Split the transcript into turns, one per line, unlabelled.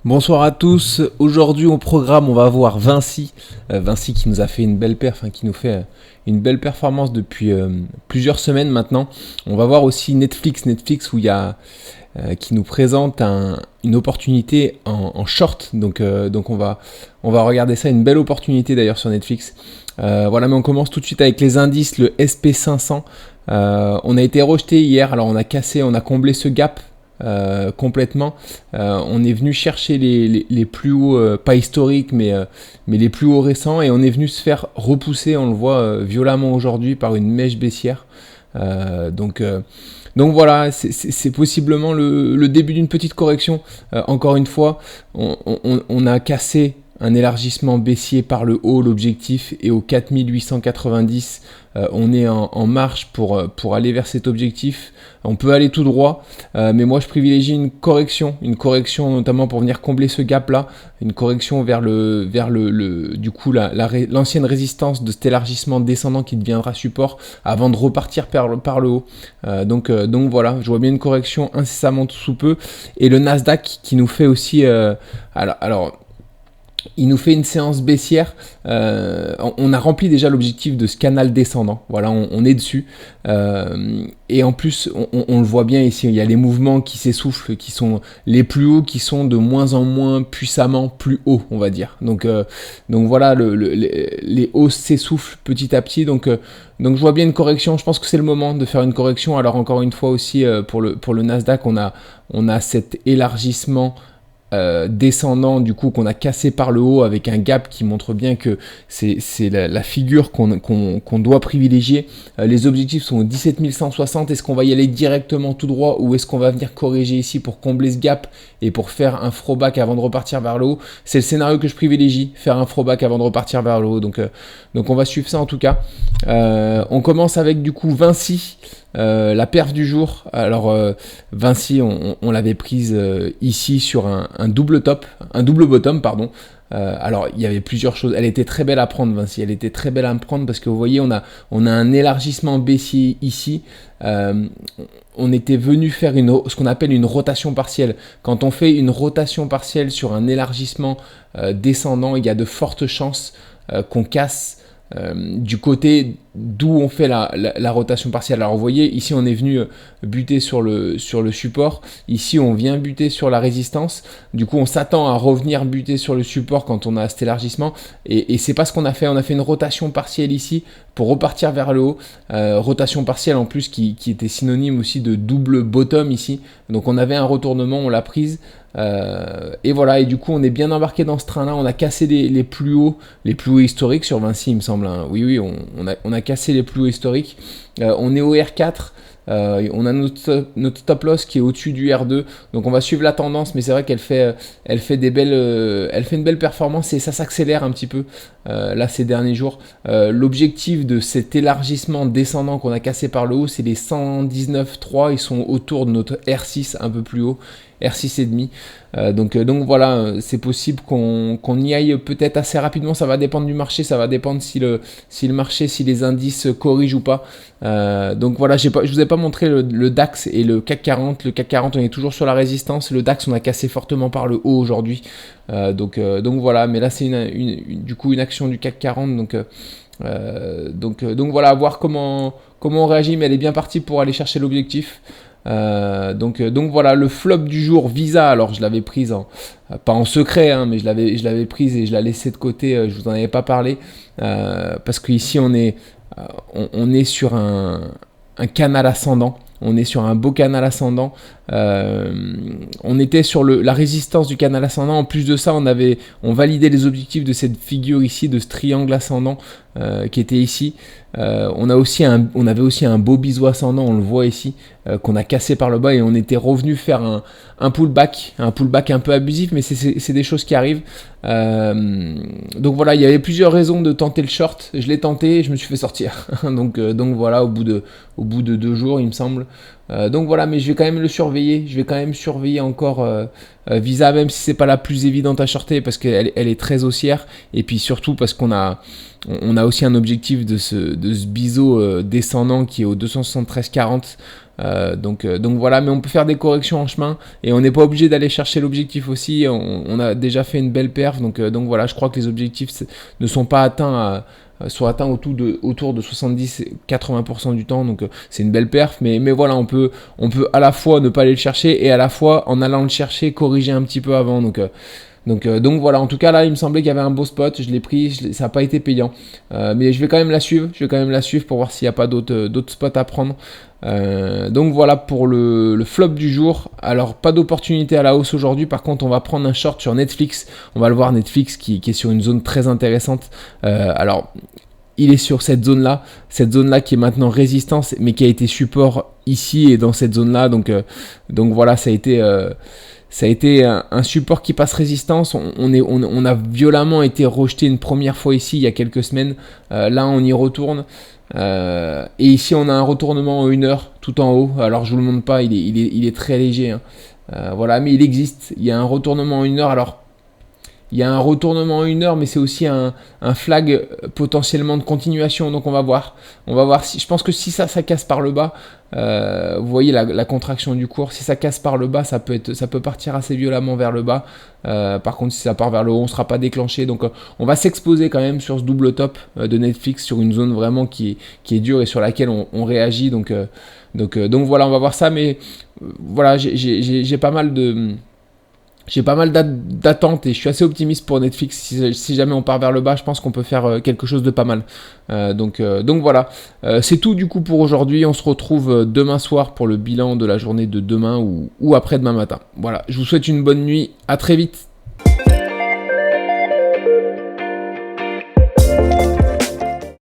Bonsoir à tous. Aujourd'hui au programme, on va voir Vinci. Vinci qui nous a fait une belle qui nous fait une belle performance depuis plusieurs semaines maintenant. On va voir aussi Netflix où il y a qui nous présente une opportunité en short. Donc on va regarder ça, une belle opportunité d'ailleurs sur Netflix. Voilà, mais on commence tout de suite avec les indices, le SP500. On a été rejeté hier, alors on a comblé ce gap complètement. On est venu chercher les plus hauts, pas historiques, mais les plus hauts récents, et on est venu se faire repousser, on le voit violemment aujourd'hui, par une mèche baissière. Donc voilà, c'est possiblement le début d'une petite correction. Encore une fois, on a cassé un élargissement baissier par le haut, l'objectif est au 4890. On est en marche pour aller vers cet objectif. On peut aller tout droit, mais moi je privilégie une correction notamment pour venir combler ce gap là, une correction vers l'ancienne résistance de cet élargissement descendant qui deviendra support avant de repartir par le haut. Donc voilà, je vois bien une correction incessamment sous peu, et le Nasdaq qui nous fait aussi alors il nous fait une séance baissière. On a rempli déjà l'objectif de ce canal descendant. Voilà, on est dessus. Et en plus, on le voit bien ici, il y a les mouvements qui s'essoufflent, qui sont les plus hauts, qui sont de moins en moins puissamment plus hauts, on va dire. Donc voilà, les hausses s'essoufflent petit à petit. Donc je vois bien une correction. Je pense que c'est le moment de faire une correction. Alors encore une fois aussi, pour le Nasdaq, on a cet élargissement descendant du coup qu'on a cassé par le haut, avec un gap qui montre bien que c'est la figure qu'on doit privilégier. Les objectifs sont au 17 160. Est-ce qu'on va y aller directement tout droit, ou est-ce qu'on va venir corriger ici pour combler ce gap et pour faire un throwback avant de repartir vers le haut? C'est le scénario que je privilégie, faire un throwback avant de repartir vers le haut. Donc on va suivre ça en tout cas. On commence avec du coup Vinci. La perf du jour. Alors Vinci, on l'avait prise ici sur un double bottom, pardon. Alors il y avait plusieurs choses. Elle était très belle à prendre, Vinci. Elle était très belle à prendre parce que vous voyez, on a un élargissement baissier ici. On était venu faire ce qu'on appelle une rotation partielle. Quand on fait une rotation partielle sur un élargissement descendant, il y a de fortes chances qu'on casse du côté d'où on fait la rotation partielle. Alors vous voyez, ici on est venu buter sur le support, ici on vient buter sur la résistance, du coup on s'attend à revenir buter sur le support quand on a cet élargissement, et c'est pas ce qu'on a fait. On a fait une rotation partielle ici pour repartir vers le haut, rotation partielle en plus qui était synonyme aussi de double bottom ici, donc on avait un retournement, on l'a prise. Et voilà, et du coup on est bien embarqué dans ce train là. On a cassé les plus hauts historiques sur Vinci, il me semble, hein. Oui, on a cassé les plus hauts historiques. On est au R4. On a notre stop loss qui est au-dessus du R2, donc on va suivre la tendance, mais c'est vrai qu'elle fait une belle performance, et ça s'accélère un petit peu là ces derniers jours. L'objectif de cet élargissement descendant qu'on a cassé par le haut, c'est les 119,3. Ils sont autour de notre R6 un peu plus haut, R6,5. Donc voilà, c'est possible qu'on y aille peut-être assez rapidement. Ça va dépendre du marché, ça va dépendre si le marché, si les indices corrigent ou pas. Donc voilà, je vous ai pas montré le DAX et le CAC 40. Le CAC 40, on est toujours sur la résistance. Le DAX, on a cassé fortement par le haut aujourd'hui. Donc voilà, mais là c'est du coup une action du CAC 40. Donc voilà, à voir comment on réagit, mais elle est bien partie pour aller chercher l'objectif. Donc voilà, le flop du jour, Visa. Alors je l'avais prise pas en secret, hein, mais je l'avais prise et je la laissais de côté. Je vous en avais pas parlé parce qu'ici on est sur un canal ascendant. On est sur un beau canal ascendant. On était sur la résistance du canal ascendant. En plus de ça, on validait les objectifs de cette figure ici, de ce triangle ascendant qui était ici. On avait aussi un beau biseau ascendant, on le voit ici, qu'on a cassé par le bas, et on était revenu faire un pullback un peu abusif, mais c'est des choses qui arrivent. Donc voilà, il y avait plusieurs raisons de tenter le short. Je l'ai tenté et je me suis fait sortir. donc voilà, au bout de 2 jours, il me semble, Donc voilà, mais je vais quand même le surveiller. Je vais quand même surveiller encore Visa, même si c'est pas la plus évidente à shorter parce qu'elle est très haussière. Et puis surtout parce on a aussi un objectif de ce biseau descendant qui est au 273,40. Donc voilà, mais on peut faire des corrections en chemin et on n'est pas obligé d'aller chercher l'objectif aussi. On a déjà fait une belle perf, donc voilà, je crois que les objectifs ne sont pas atteints sont atteints autour de 70-80% du temps, donc c'est une belle perf, mais voilà, on peut à la fois ne pas aller le chercher et à la fois en allant le chercher corriger un petit peu avant, donc voilà, en tout cas là il me semblait qu'il y avait un beau spot, je l'ai pris, ça n'a pas été payant, mais je vais quand même la suivre, pour voir s'il n'y a pas d'autres spots à prendre. Donc voilà pour le flop du jour. Alors pas d'opportunité à la hausse aujourd'hui, par contre on va prendre un short sur Netflix, on va le voir, Netflix qui est sur une zone très intéressante. Alors il est sur cette zone là qui est maintenant résistance mais qui a été support ici et dans cette zone là, donc voilà, ça a été un support qui passe résistance. On a violemment été rejeté une première fois ici il y a quelques semaines. Là on y retourne. Et ici on a un retournement en 1 heure tout en haut. Alors je vous le montre pas, il est très léger, hein. Voilà, mais il existe. Il y a un retournement en 1 heure. Alors il y a un retournement en 1 heure, mais c'est aussi un flag potentiellement de continuation. Donc on va voir si, je pense que si ça casse par le bas, vous voyez la contraction du cours, si ça casse par le bas, ça peut partir assez violemment vers le bas. Par contre, si ça part vers le haut, on ne sera pas déclenché. Donc on va s'exposer quand même sur ce double top de Netflix, sur une zone vraiment qui est dure et sur laquelle on réagit. Donc voilà, on va voir ça. Mais voilà, j'ai pas mal d'attentes et je suis assez optimiste pour Netflix. Si jamais on part vers le bas, je pense qu'on peut faire quelque chose de pas mal. Donc voilà, c'est tout du coup pour aujourd'hui. On se retrouve demain soir pour le bilan de la journée de demain ou après-demain matin. Voilà, je vous souhaite une bonne nuit, à très vite.